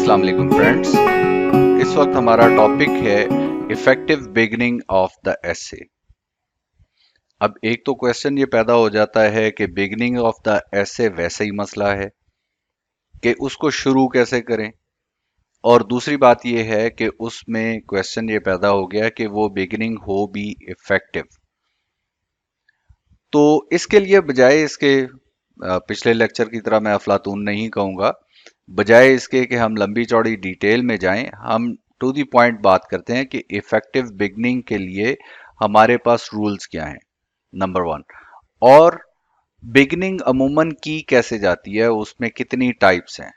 अस्सलाम वालेकुम फ्रेंड्स। इस वक्त हमारा टॉपिक है effective beginning of the essay. अब एक तो क्वेश्चन ये पैदा हो जाता है कि बिगनिंग ऑफ द एसे वैसे ही मसला है कि उसको शुरू कैसे करें, और दूसरी बात ये है कि उसमें क्वेश्चन ये पैदा हो गया कि वो बिगनिंग हो भी इफेक्टिव। तो इसके लिए बजाय इसके पिछले लेक्चर की तरह मैं अफलातून नहीं कहूँगा, बजाय इसके कि हम लंबी चौड़ी डिटेल में जाएं, हम टू दी पॉइंट बात करते हैं कि इफेक्टिव बिगनिंग के लिए हमारे पास रूल्स क्या हैं, नंबर वन। और बिगनिंग अमूमन की कैसे जाती है, उसमें कितनी टाइप्स हैं।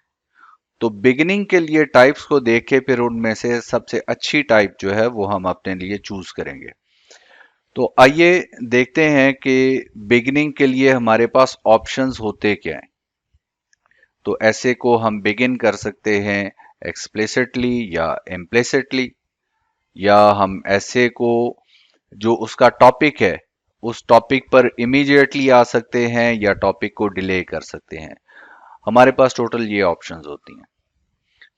तो बिगनिंग के लिए टाइप्स को देख के फिर उनमें से सबसे अच्छी टाइप जो है वो हम अपने लिए चूज करेंगे। तो आइए देखते हैं कि बिगनिंग के लिए हमारे पास ऑप्शंस होते क्या हैं। तो ऐसे को हम बिगिन कर सकते हैं एक्सप्लिसिटली या इम्प्लिसिटली, या हम ऐसे को जो उसका टॉपिक है उस टॉपिक पर इमीडिएटली आ सकते हैं या टॉपिक को डिले कर सकते हैं। हमारे पास टोटल ये ऑप्शंस होती हैं।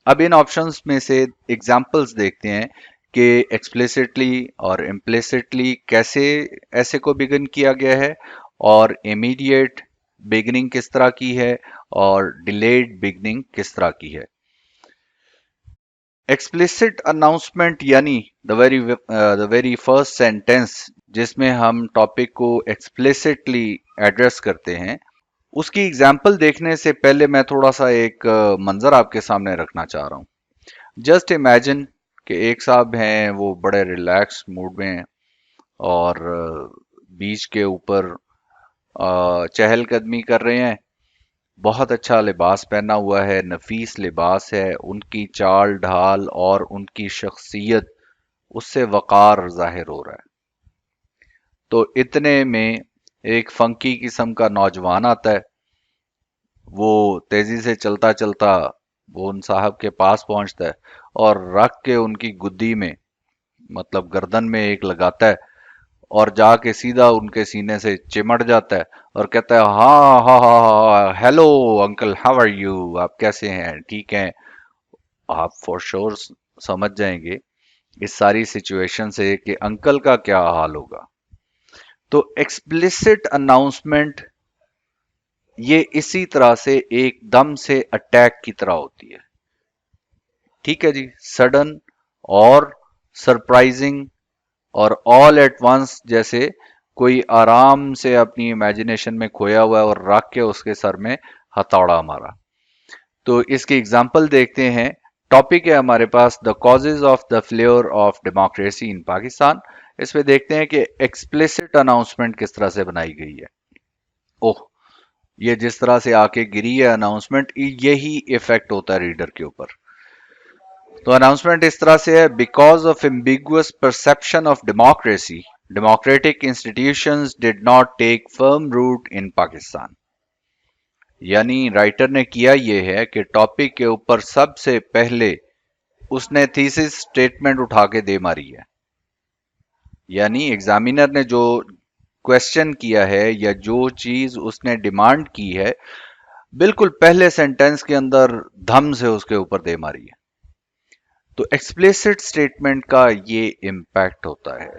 अब इन ऑप्शंस में से एग्जांपल्स देखते हैं कि एक्सप्लिसिटली और इम्प्लिसिटली कैसे ऐसे को बिगिन किया गया है, और इमीडिएट बिगिनिंग किस तरह की है, और डिलेड बिगिनिंग किस तरह की है। एक्सप्लिसिट अनाउंसमेंट यानी द वेरी फर्स्ट सेंटेंस जिसमें हम टॉपिक को एक्सप्लिसिटली एड्रेस करते हैं, उसकी एग्जाम्पल देखने से पहले मैं थोड़ा सा एक मंजर आपके सामने रखना चाह रहा हूँ। जस्ट इमेजिन कि एक साहब हैं, वो बड़े रिलैक्स मूड में हैं और बीच के ऊपर चहलकदमी कर रहे हैं। बहुत अच्छा लिबास पहना हुआ है, नफीस लिबास है, उनकी चाल ढाल और उनकी शख्सियत, उससे वकार जाहिर हो रहा है। तो इतने में एक फंकी किस्म का नौजवान आता है। वो तेजी से चलता चलता वो उन साहब के पास पहुंचता है और रख के उनकी गुद्दी में, मतलब गर्दन में एक लगाता है, और जाके सीधा उनके सीने से चिमट जाता है और कहता है, हाँ हाँ हाँ हाँ, hello uncle, how are you, आप कैसे हैं, ठीक हैं। आप फॉर श्योर समझ जाएंगे इस सारी सिचुएशन से कि अंकल का क्या हाल होगा। तो एक्सप्लिसिट अनाउंसमेंट ये इसी तरह से एकदम से अटैक की तरह होती है। ठीक है जी, सडन और सरप्राइजिंग और ऑल एट वंस, जैसे कोई आराम से अपनी इमेजिनेशन में खोया हुआ है और रख के उसके सर में हथौड़ा मारा। तो इसकी एग्जांपल देखते हैं। टॉपिक है हमारे पास the causes of the failure of democracy in Pakistan. इसमें देखते हैं कि एक्सप्लिसिट अनाउंसमेंट किस तरह से बनाई गई है। ओह, ये जिस तरह से आके गिरी है अनाउंसमेंट, यही इफेक्ट होता है रीडर के ऊपर। तो अनाउंसमेंट इस तरह से है, because of ambiguous perception of democracy, democratic institutions did not take firm root in Pakistan. यानी राइटर ने किया ये है कि टॉपिक के ऊपर सबसे पहले उसने थीसिस स्टेटमेंट उठा के दे मारी है। यानी एग्जामिनर ने जो क्वेश्चन किया है या जो चीज उसने डिमांड की है, बिल्कुल पहले सेंटेंस के अंदर धम से उसके ऊपर दे मारी है। तो एक्सप्लिसिट स्टेटमेंट का ये इम्पैक्ट होता है,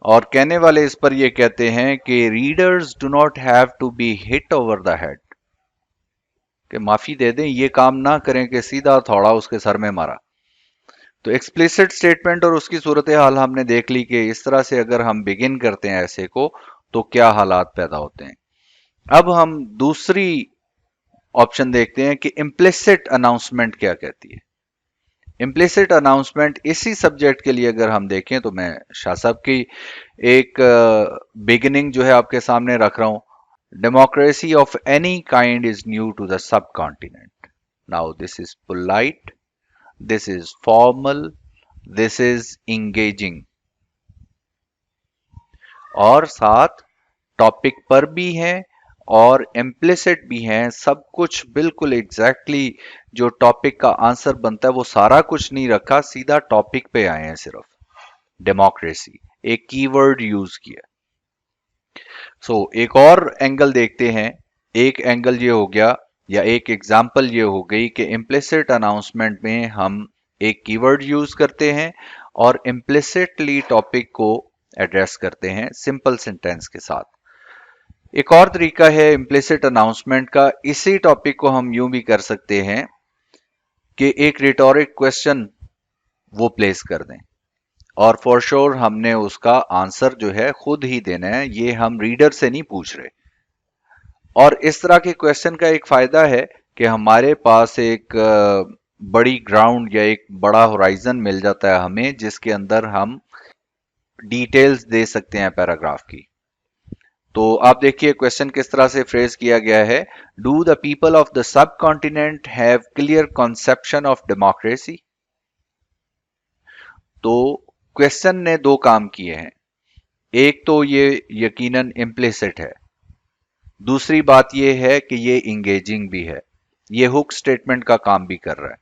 और कहने वाले इस पर ये कहते हैं कि readers do not have to be hit over the head, कि माफी दे दें, ये काम ना करें कि सीधा थोड़ा उसके सर में मारा। तो एक्सप्लिसिट स्टेटमेंट और उसकी सूरत हाल हमने देख ली कि इस तरह से अगर हम बिगिन करते हैं ऐसे को तो क्या हालात पैदा होते हैं। अब हम दूसरी ऑप्शन देखते हैं कि इम्प्लिसिट अनाउंसमेंट क्या कहती है। इम्प्लिसिट अनाउंसमेंट इसी सब्जेक्ट के लिए अगर हम देखें तो मैं शाह साहब की एक बिगिनिंग जो है आपके सामने रख रहा हूं। Democracy of any kind is new to the subcontinent. Now this is polite, this is formal, this is engaging, और साथ टॉपिक पर भी हैं और इम्प्लिसिट भी हैं। सब कुछ बिल्कुल एग्जैक्टली जो टॉपिक का आंसर बनता है वो सारा कुछ नहीं रखा, सीधा टॉपिक पे आए हैं, सिर्फ डेमोक्रेसी एक कीवर्ड यूज किया। सो एक और एंगल देखते हैं। एक एंगल ये हो गया या एक एग्जाम्पल ये हो गई कि इम्प्लिसिट अनाउंसमेंट में हम एक कीवर्ड यूज करते हैं और इम्प्लिसिटली टॉपिक को एड्रेस करते हैं सिंपल सेंटेंस के साथ। एक और तरीका है इम्प्लिसिट अनाउंसमेंट का, इसी टॉपिक को हम यूं भी कर सकते हैं कि एक रिटोरिक क्वेश्चन वो प्लेस कर दें और फॉर श्योर हमने उसका आंसर जो है खुद ही देना है, ये हम रीडर से नहीं पूछ रहे। और इस तरह के क्वेश्चन का एक फायदा है कि हमारे पास एक बड़ी ग्राउंड या एक बड़ा होराइजन मिल जाता है हमें, जिसके अंदर हम डिटेल्स दे सकते हैं पैराग्राफ की। तो आप देखिए क्वेश्चन किस तरह से फ्रेज किया गया है। Do the people of the sub continent have clear conception of democracy. तो क्वेश्चन ने दो काम किए हैं, एक तो ये यकीनन इम्प्लिसिट है, दूसरी बात ये है कि ये इंगेजिंग भी है, ये हुक स्टेटमेंट का काम भी कर रहा है,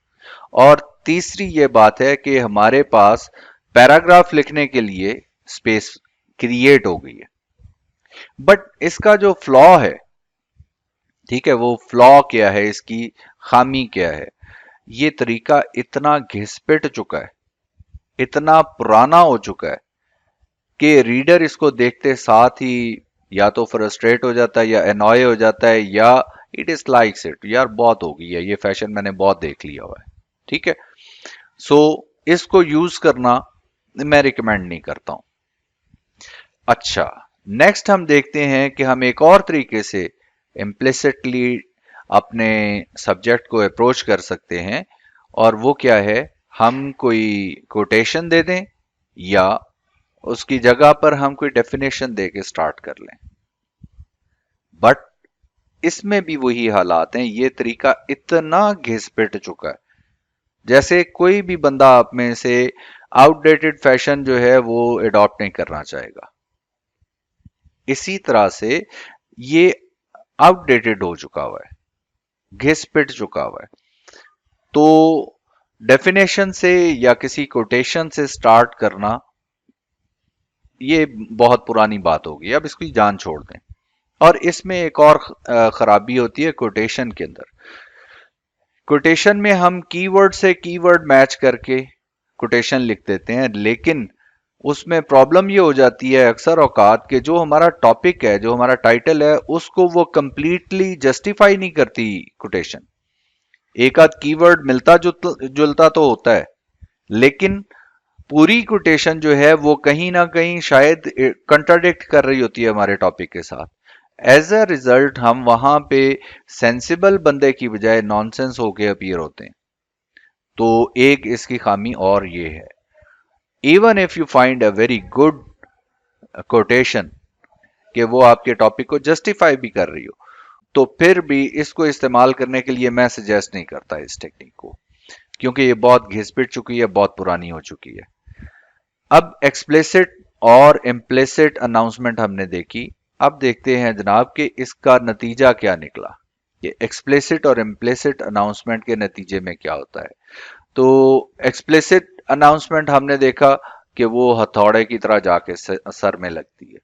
और तीसरी ये बात है कि हमारे पास पैराग्राफ लिखने के लिए स्पेस क्रिएट हो गई है। बट इसका जो फ्लॉ है, ठीक है, वो फ्लॉ क्या है, इसकी खामी क्या है, ये तरीका इतना घिस-पिट चुका है, इतना पुराना हो चुका है कि रीडर इसको देखते साथ ही या तो फ्रस्ट्रेट हो जाता है या एनॉय हो जाता है या इट इज लाइक्स इट, यार बहुत हो गई है ये फैशन, मैंने बहुत देख लिया हुआ है। ठीक है, सो इसको यूज करना मैं रिकमेंड नहीं करता हूं। अच्छा, नेक्स्ट हम देखते हैं कि हम एक और तरीके से इम्प्लिसिटली अपने सब्जेक्ट को अप्रोच कर सकते हैं, और वो क्या है, हम कोई कोटेशन दे दें या उसकी जगह पर हम कोई डेफिनेशन दे के स्टार्ट कर लें। बट इसमें भी वही हालात हैं, ये तरीका इतना घिस पिट चुका है, जैसे कोई भी बंदा आप में से आउटडेटेड फैशन जो है वो अडॉप्ट नहीं करना चाहेगा। इसी तरह से ये आउटडेटेड हो चुका हुआ है, घिस पिट चुका हुआ है। तो डेफिनेशन से या किसी कोटेशन से स्टार्ट करना ये बहुत पुरानी बात होगी, अब इसकी जान छोड़ दें। और इसमें एक और खराबी होती है कोटेशन के अंदर। कोटेशन में हम कीवर्ड से कीवर्ड मैच करके कोटेशन लिख देते हैं, लेकिन उसमें प्रॉब्लम ये हो जाती है अक्सर औकात के जो हमारा टॉपिक है, जो हमारा टाइटल है, उसको वो कंप्लीटली जस्टिफाई नहीं करती कोटेशन। एक आध कीवर्ड मिलता जुलता तो होता है, लेकिन पूरी कोटेशन जो है वो कहीं ना कहीं शायद कंट्राडिक्ट कर रही होती है हमारे टॉपिक के साथ। एज अ रिजल्ट हम वहां पे सेंसिबल बंदे की बजाय नॉनसेंस होके अपीयर होते हैं। तो एक इसकी खामी और ये है, even if you find a very good quotation कि वो आपके टॉपिक को जस्टिफाई भी कर रही हो, तो फिर भी इसको इस्तेमाल करने के लिए मैं सजेस्ट नहीं करता इस टेक्निक को, क्योंकि ये बहुत घिस-पिट चुकी है, बहुत पुरानी हो चुकी है। अब एक्सप्लिसिट और इम्प्लिसिट अनाउंसमेंट हमने देखी, अब देखते हैं जनाब कि इसका नतीजा क्या निकला, कि एक्सप्लिसिट और इम्प्लिसिट अनाउंसमेंट के नतीजे में क्या होता है। तो एक्सप्लिसिट अनाउंसमेंट हमने देखा कि वो हथौड़े की तरह जाके सर में लगती है।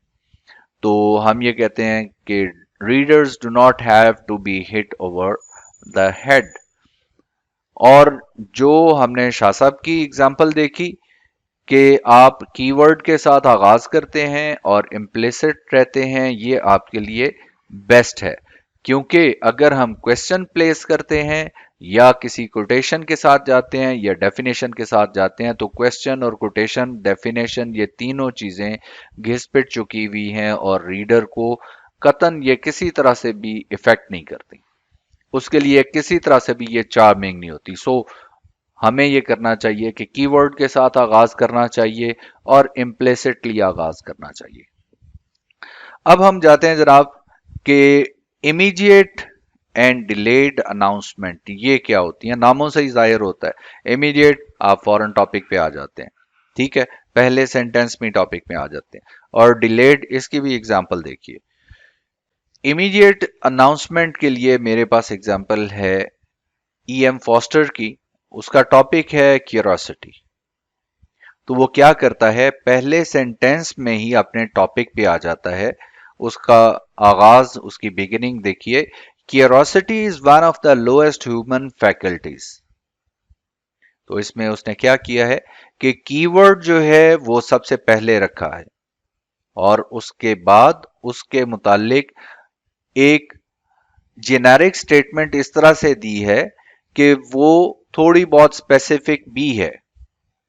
तो हम ये कहते हैं कि readers do not have to be hit over the head. और जो हमने शाह साहब की एग्जांपल देखी कि आप कीवर्ड के साथ आगाज करते हैं और इम्प्लिसिट रहते हैं, ये आपके लिए बेस्ट है। क्योंकि अगर हम क्वेश्चन प्लेस करते हैं या किसी कोटेशन के साथ जाते हैं या डेफिनेशन के साथ जाते हैं, तो क्वेश्चन और कोटेशन, डेफिनेशन, ये तीनों चीजें घिस-पिट चुकी हुई हैं और रीडर को कतन ये किसी तरह से भी इफेक्ट नहीं करती, उसके लिए किसी तरह से भी ये चार्मिंग नहीं होती। सो हमें ये करना चाहिए कि कीवर्ड के साथ आगाज करना चाहिए और इम्प्लिसिटली आगाज करना चाहिए। अब हम जाते हैं जनाब कि इमीडिएट एंड डिलेड अनाउंसमेंट ये क्या होती है। नामों से ही जाहिर होता है, इमीडिएट आप फॉरन टॉपिक पे आ जाते हैं, ठीक है, पहले सेंटेंस में टॉपिक में आ जाते हैं, और डिलेड इसकी भी एग्जांपल देखिए। इमीडिएट अनाउंसमेंट के लिए मेरे पास एग्जांपल है E.M. फॉस्टर की, उसका टॉपिक है क्यूरोसिटी। तो वो क्या करता है, पहले सेंटेंस में ही अपने टॉपिक पे आ जाता है। उसका आगाज, उसकी बिगिनिंग देखिए, curiosity is one of the lowest human faculties. तो इसमें उसने क्या किया है कि कीवर्ड जो है वो सबसे पहले रखा है और उसके बाद उसके मुतालिक एक जेनेरिक स्टेटमेंट इस तरह से दी है कि वो थोड़ी बहुत स्पेसिफिक भी है,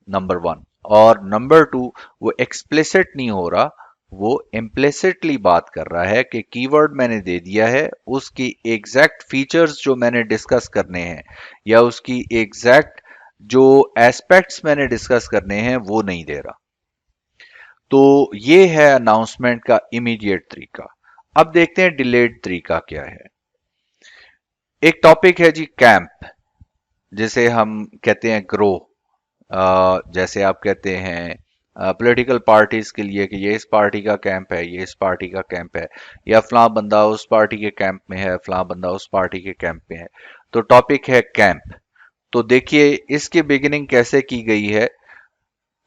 नंबर वन। और नंबर टू, वो एक्सप्लिसिट नहीं हो रहा, वो इम्प्लिसिटली बात कर रहा है कि कीवर्ड मैंने दे दिया है, उसकी एग्जैक्ट फीचर्स जो मैंने डिस्कस करने हैं या उसकी एग्जैक्ट जो एस्पेक्ट्स मैंने डिस्कस करने हैं वो नहीं दे रहा। तो ये है अनाउंसमेंट का इमीडिएट तरीका। अब देखते हैं डिलेड तरीका क्या है। एक टॉपिक है जी कैंप, जिसे हम कहते हैं ग्रो। जैसे आप कहते हैं पॉलिटिकल पार्टीज के लिए कि ये इस पार्टी का कैंप है, ये इस पार्टी का कैंप है, या फलां बंदा उस पार्टी के कैंप में है, फलां बंदा उस पार्टी के कैंप में है। तो टॉपिक है कैंप। तो देखिए इसकी बिगिनिंग कैसे की गई है,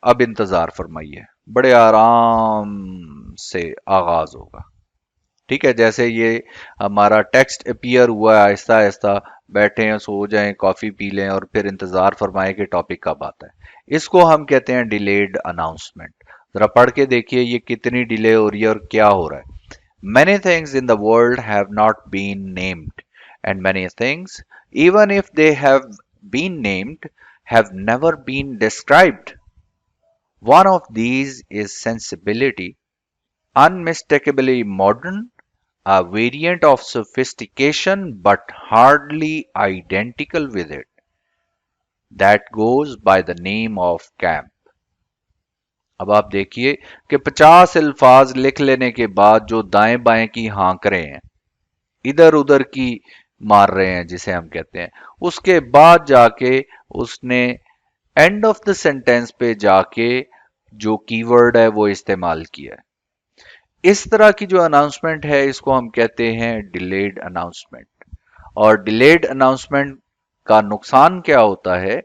अब इंतजार फरमाइए, बड़े आराम से आगाज होगा। ठीक है, जैसे ये हमारा टेक्स्ट अपीयर हुआ है, आहिस्ता आहिस्ता बैठे हैं, सो जाएं, कॉफी पी लें और फिर इंतजार फरमाएं कि टॉपिक कब आता है। इसको हम कहते हैं डिलेड अनाउंसमेंट। जरा पढ़ के देखिए ये कितनी डिले हो रही है और क्या हो रहा है। Many things in the world have not been named, and many things, even if they have been named, have never been described. One of these is sensibility, unmistakably modern, a variant of sophistication but hardly identical with it, that goes by the name of camp. अब आप देखिए कि 50 अल्फाज लिख लेने के बाद जो दाएं बाएं की हाँक रहे हैं, इधर उधर की मार रहे हैं जिसे हम कहते हैं, उसके बाद जाके उसने एंड ऑफ द सेंटेंस पे जाके जो कीवर्ड है वो इस्तेमाल किया है। इस तरह की जो अनाउंसमेंट है इसको हम कहते हैं डिलेड अनाउंसमेंट। और डिलेड अनाउंसमेंट का नुकसान क्या होता है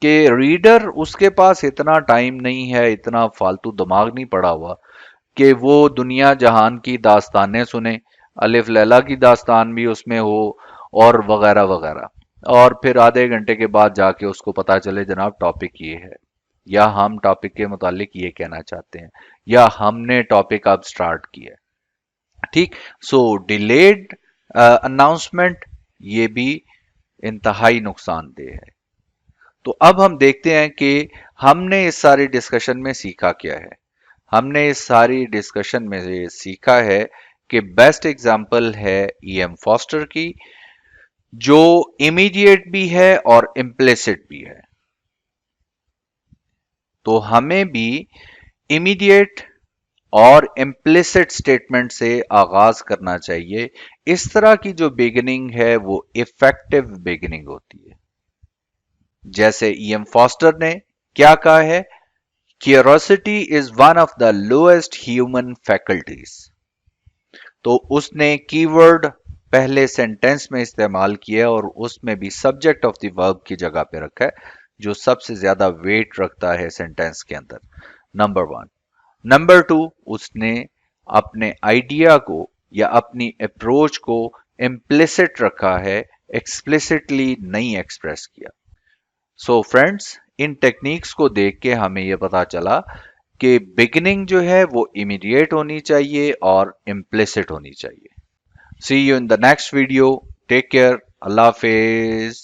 कि रीडर, उसके पास इतना टाइम नहीं है, इतना फालतू दिमाग नहीं पड़ा हुआ कि वो दुनिया जहान की दास्तानें सुने, अलिफ लैला की दास्तान भी उसमें हो और वगैरह वगैरह, और फिर आधे घंटे के बाद जाके उसको पता चले जनाब टॉपिक ये है, या हम टॉपिक के मुतालिक ये कहना चाहते हैं, या हमने टॉपिक अब स्टार्ट किया है। ठीक, सो डिलेड अनाउंसमेंट ये भी इंतहाई नुकसानदेह है। तो अब हम देखते हैं कि हमने इस सारी डिस्कशन में सीखा क्या है। हमने इस सारी डिस्कशन में से सीखा है कि बेस्ट एग्जांपल है ईएम फॉस्टर की, जो इमीडिएट भी है और इम्प्लिसिट भी है। तो हमें भी इमीडिएट और इम्प्लिसिट स्टेटमेंट से आगाज करना चाहिए। इस तरह की जो बिगिनिंग है वो इफेक्टिव बिगिनिंग होती है। जैसे ईएम फॉस्टर ने क्या कहा है, curiosity is one of the lowest human faculties. तो उसने कीवर्ड पहले सेंटेंस में इस्तेमाल किया और उसमें भी सब्जेक्ट ऑफ द वर्ब की जगह पे रखा है, जो सबसे ज्यादा वेट रखता है सेंटेंस के अंदर, नंबर वन। नंबर टू, उसने अपने आइडिया को या अपनी अप्रोच को इम्प्लिसिट रखा है, एक्सप्लिसिटली नहीं एक्सप्रेस किया। सो फ्रेंड्स, इन टेक्निक्स को देख के हमें यह पता चला कि बिगिनिंग जो है वो इमीडिएट होनी चाहिए और इम्प्लिसिट होनी चाहिए। See you in the next video, take care, अल्लाह हाफिज।